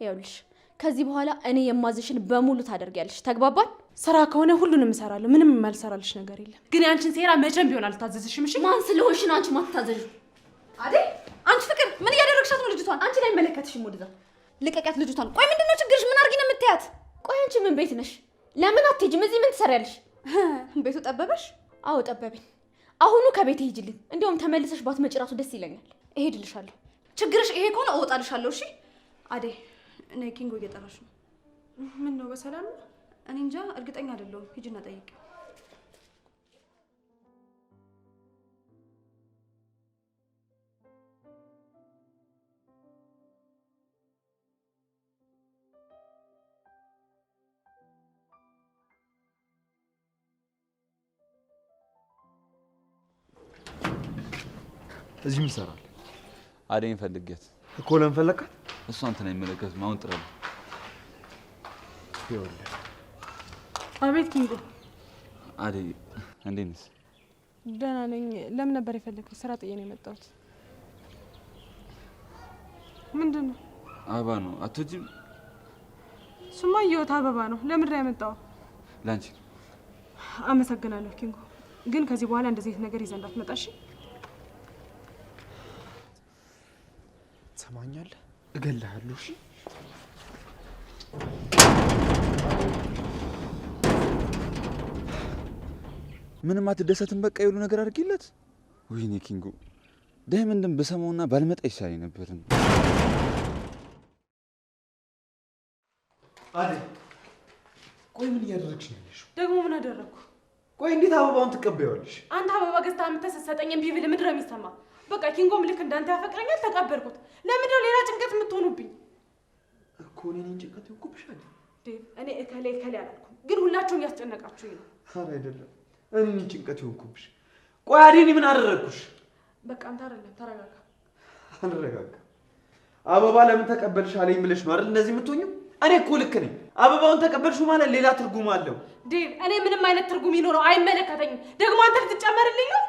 ይኸውልሽ ከዚህ በኋላ እኔ የማዝሽን በሙሉ ታደርጊያለሽ። ተግባባን? ስራ ከሆነ ሁሉንም እሰራለሁ። ምንም የማልሰራልሽ ነገር የለም። ግን ያንቺን ሴራ መቼም ቢሆን አልታዘዝሽም። እሺ ማን ስለሆንሽ ነው አንቺ ማትታዘዡ? አደይ አንቺ ፍቅር ምን እያደረግሻት ነው ልጅቷን? አንቺ ላይ አይመለከትሽም። ወደዛ ልቀቂያት ልጅቷን። ቆይ ምንድነው ችግርሽ? ምን አድርጊ ነው የምትያት? ቆይ አንቺ ምን ቤት ነሽ? ለምን አትሄጂም? እዚህ ምን ትሰሪያለሽ? ቤቱ ጠበበሽ? አዎ ጠበበኝ። አሁኑ ከቤት ሂጂልኝ። እንዲያውም ተመልሰሽ ባትመጪ እራሱ ደስ ይለኛል። እሄድልሻለሁ። ችግርሽ ይሄ ከሆነ እወጣልሻለሁ። እሺ አደይ እኔ ኪንጎ እየጠራሽ ነው። ምን ነው በሰላም ነው? እኔ እንጃ እርግጠኛ አይደለሁም። ሂጂና ጠይቂ። እዚህ ምን ሰራል? አደይን ፈልጌያት እኮ ለምን ፈለካት? እሷ አንተን አይመለከትም። አሁን ጥራለሁ። ይኸውልህ አቤት ኪንጎ። አደይ እንዴት ነሽ? ደህና ነኝ። ለምን ነበር የፈለግከኝ? ስራ ጥዬ ነው የመጣሁት። ምንድን ነው? አበባ ነው። አትወጂም? እሱማ እየወጣ አበባ ነው። ለምን ነው ያመጣው? ላንቺ። አመሰግናለሁ ኪንጎ፣ ግን ከዚህ በኋላ እንደዚህ አይነት ነገር ይዘህ እንዳትመጣ እሺ? ትሰማኛለህ? እገልሃለሁ። እሺ ምንም አትደሰትም? በቃ የሁሉ ነገር አድርጊለት። ወይኔ ኪንጎ፣ ዳይመንድን በሰማውና ባልመጣ ይሻለኝ ነበር። አደይ ቆይ ምን እያደረግሽ ነው ያለሽው? ደግሞ ምን አደረግኩ? ቆይ እንዴት አበባውን ትቀበያለሽ? አንተ አበባ ገዝታ የምትሰጠኝ እምቢ ብልህ ምንድን ነው የሚሰማ? በቃ ኪንጎም ልክ እንዳንተ ያፈቅረኛል፣ ተቀበልኩት። ለምንድን ነው ሌላ ጭንቀት የምትሆኑብኝ? እኮ እኔን ጭንቀት ይወኩብሻል። እኔ እከሌ አላልኩም፣ ግን ሁላችሁም ያስጨነቃችሁኝ ነው። ኧረ አይደለም፣ እኔን ጭንቀት ይወኩብሽ። ቆይ አደይ እኔ ምን አደረግኩሽ? በቃ አንተ አይደለም፣ ተረጋጋ። አልረጋጋም። አበባ ለምን ተቀበልሽ አለኝ ብለሽ ነው አይደል እንደዚህ የምትሆኚው? እኔ እኮ ልክ ነኝ። አበባውን ተቀበልሽ ማለት ሌላ ትርጉም አለው። ዴቭ፣ እኔ ምንም አይነት ትርጉም ይኖረው አይመለከተኝም። ደግሞ አንተ ልትጨመርልኝ ነው?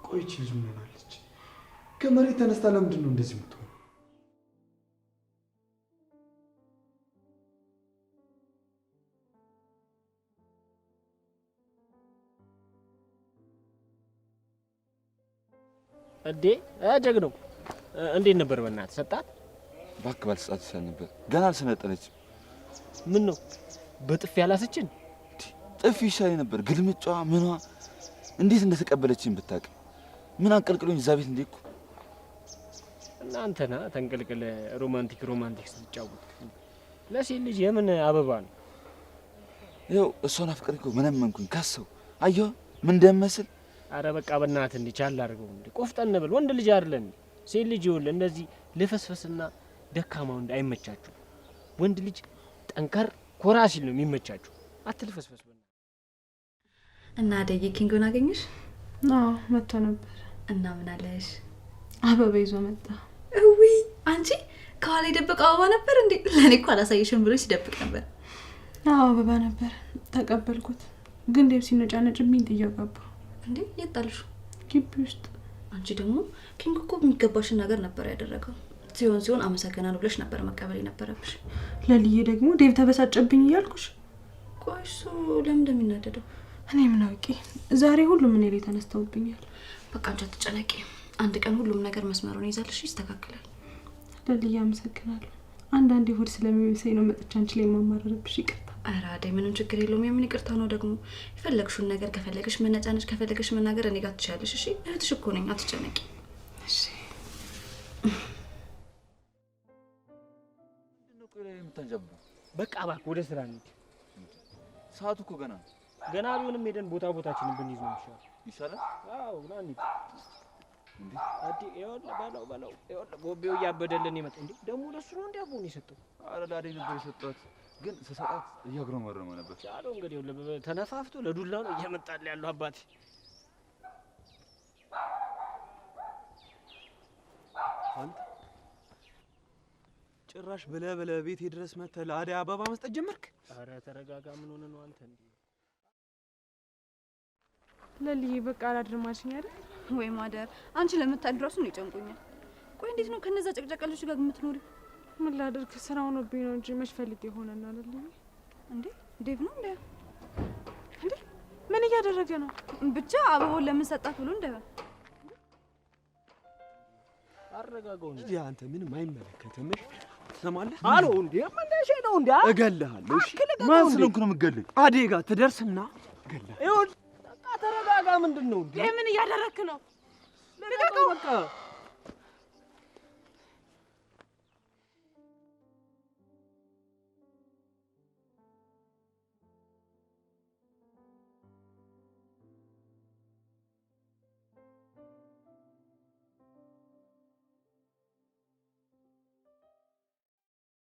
ቆይቺ ልጅ ምን ሆናለች? ከመሬት ተነስታ ለምንድን ነው እንደዚህ የምትሆነው? እንዴ ጀግነው እንዴት ነበር? በእናትህ ሰጣት? እባክህ ባልሰጣት ይሻል ነበር። ገና አልሰነጠነችም። ምን ነው በጥፊ ያላስችን? ጥፊ ይሻለኝ ነበር። ግልምጫዋ ምኗ እንዴት እንደተቀበለችኝ ብታውቅ። ምን አንቀልቅሎኝ እዛ ቤት እንዴ እኮ እናንተና ተንቀልቅለ ሮማንቲክ ስትጫወት ለሴት ልጅ የምን አበባ ነው? ይኸው እሷን አፍቅሬ እኮ መነመንኩኝ። ካሰው አየሁ ምን እንደምመስል። አረ በቃ በእናትህ እንዴ ቻል አድርገው እንዴ። ቆፍጠን ብል። ወንድ ልጅ አይደለም ሴት ልጅ ይኸውልህ እንደዚህ ልፈስፈስና ደካማው እንደ አይመቻችሁ። ወንድ ልጅ ጠንከር ኮራ ሲል ነው የሚመቻችሁ። አትልፈስፈስ በእናትህ። እና አደይ ኪንጎን አገኘሽ? አዎ መጥቶ ነበር። እና ምን አለሽ? አበባ ይዞ መጣ። እዊ አንቺ ከኋላ የደበቀው አበባ ነበር እንዴ? ለኔ እኮ አላሳየሽም ብሎ ሲደብቅ ነበር። አዎ አበባ ነበር፣ ተቀበልኩት። ግን ዴቭ ሲነጫነጭብኝ ጥዬው ገባሁ። እንዴ የት ጣልሽው? ግቢ ውስጥ። አንቺ ደግሞ ኪንጎ እኮ የሚገባሽን ነገር ነበር ያደረገው። ሲሆን አመሰግናለሁ ብለሽ ነበር መቀበል የነበረብሽ። ለልዬ ደግሞ ዴቭ ተበሳጨብኝ እያልኩሽ። ቆይ እሱ ለምን እንደሚናደደው እኔ ምን አውቄ። ዛሬ ሁሉም እኔ ላይ ተነስተውብኛል። በቃ አንቺ አትጨነቂ። አንድ ቀን ሁሉም ነገር መስመሩን ይዛልሽ ይስተካከላል። ለልዬ አመሰግናለሁ። አንዳንዴ ሆድ ስለሚመስለኝ ነው መጥቻ አንቺ ላይ ማማረርብሽ። ይቅርታ። ኧረ አደይ ምንም ችግር የለውም። የምን ይቅርታ ነው ደግሞ? የፈለግሽውን ነገር ከፈለግሽ መነጫነጭ፣ ከፈለግሽ መናገር እኔ ጋር ትችያለሽ። እሺ እህትሽ እኮ ነኝ፣ አትጨነቂ። እሺ ምንድነው ቆይ ላይ የምታንጀብረው? በቃ እባክህ ወደ ስራ እንሂድ። ሰዓቱ እኮ ገና ቢሆንም ሄደን ቦታችንን ብንይዝ ነው ይሻላል። አዎ ና እንሂድ። እንዴ አዲ ይኸውልህ በለው ይኸውልህ ቦቤው እያበደልን ይመጣ። እንዴ ደግሞ ለሱ ነው እንዴ አቦን የሰጠው? ኧረ ለአደይ ነበር የሰጧት፣ ግን ስሰጣት እያጉረመረመ ነበር። ቻለው እንግዲህ ተነፋፍቶ ለዱላ ነው እየመጣል ያለው አባቴ። አንተ ጭራሽ ብለህ ቤቴ ድረስ መተህ ለአደይ አበባ መስጠት ጀመርክ? ኧረ ተረጋጋ። ምን ሆነ ነው አንተ እንዴ? ለልዬ በቃ አላድርም አልሽኝ አይደል? ወይ ማደር፣ አንቺ ለምታድራሱ ነው ይጨንቁኛል። ቆይ እንዴት ነው ከነዛ ጨቅጨቀሎች ጋር የምትኖሪው? ምን ላድርግ? ስራው ሆኖብኝ ነው እንጂ መች ፈልጌ ሆነና ለልዬ። እንዴ ዴቭ ነው እንዴ? እንዴ ምን እያደረገ ነው? ብቻ አበባውን ለምን ሰጣት ብሎ እንደ አረጋጋው እንዴ። አንተ ምንም አይመለከትም። ትሰማለህ? አሎ እንዴ ምን ደሽ ነው እንዴ? እገልሃለሁ። እሺ ማን ስለሆንኩ ነው የምትገልኝ? አደይ ጋር ትደርስና እገልሃለሁ። ይኸውልህ ተረጋጋ። ምንድን ነው እንዴ? ምን እያደረክ ነው? ልቀቀው በቃ።